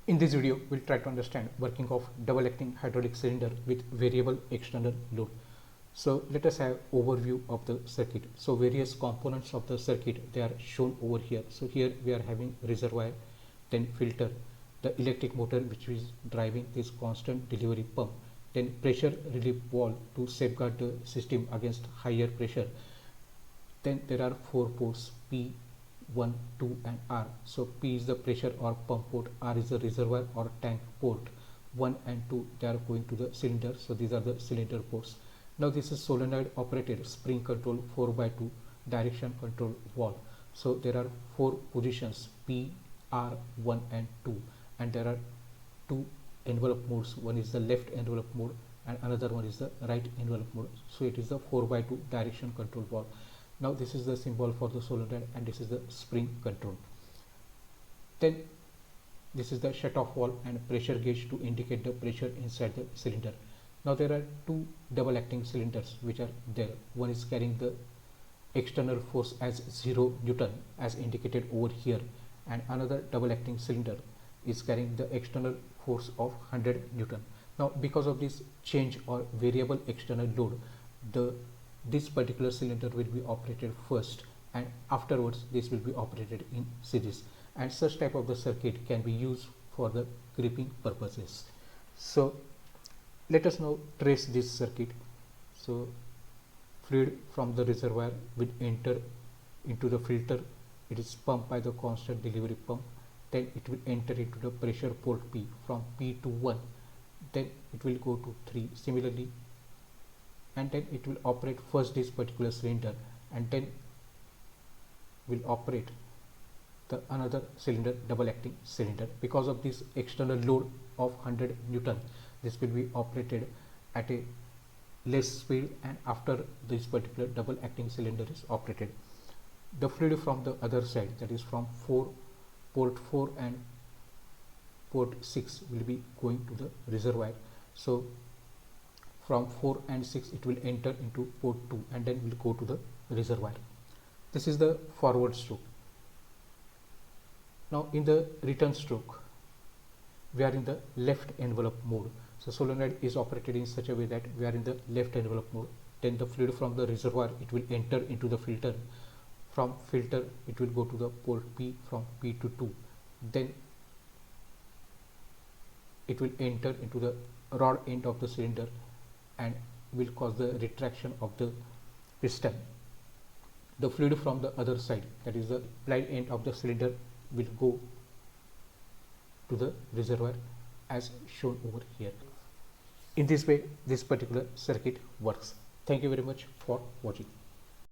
In this video, we'll try to understand working of double acting hydraulic cylinder with variable external load. So let us have overview of the circuit. So various components of the circuit, they are shown over here. So here we are having reservoir, then filter, the electric motor which is driving this constant delivery pump, then pressure relief valve to safeguard the system against higher pressure. Then there are 4 ports P, 1, 2 and R. So P is the pressure or pump port, R is the reservoir or tank port, 1 and 2 they are going to the cylinder. So these are the cylinder ports. Now this is solenoid operated spring control 4x2 direction control valve. So there are 4 positions P, R, 1 and 2, and there are 2 envelope modes. One is the left envelope mode and another one is the right envelope mode. So it is the 4x2 direction control valve. Now this is the symbol for the solenoid and this is the spring control. Then this is the shut-off valve and pressure gauge to indicate the pressure inside the cylinder. Now there are 2 double acting cylinders which are there. One is carrying the external force as 0 Newton as indicated over here, and another double acting cylinder is carrying the external force of 100 Newton. Now because of this change or variable external load, this particular cylinder will be operated first and afterwards this will be operated in series, and such type of the circuit can be used for the gripping purposes. So let us now trace this circuit. So fluid from the reservoir will enter into the filter. It is pumped by the constant delivery pump. Then it will enter into the pressure port P from P to 1. Then it will go to 3 similarly, and then it will operate first this particular cylinder and then will operate the another cylinder, double acting cylinder. Because of this external load of 100 Newton, this will be operated at a less speed, and after this particular double acting cylinder is operated, the fluid from the other side, that is from port 4 and port 6 will be going to the reservoir. So from 4 and 6 it will enter into port 2 and then will go to the reservoir. This is the forward stroke. Now in the return stroke, we are in the left envelope mode. So solenoid is operated in such a way that we are in the left envelope mode. Then the fluid from the reservoir, it will enter into the filter. From filter it will go to the port P from P to 2. Then it will enter into the rod end of the cylinder and will cause the retraction of the piston. The fluid from the other side, that is the blind end of the cylinder, will go to the reservoir as shown over here. In this way this particular circuit works. Thank you very much for watching.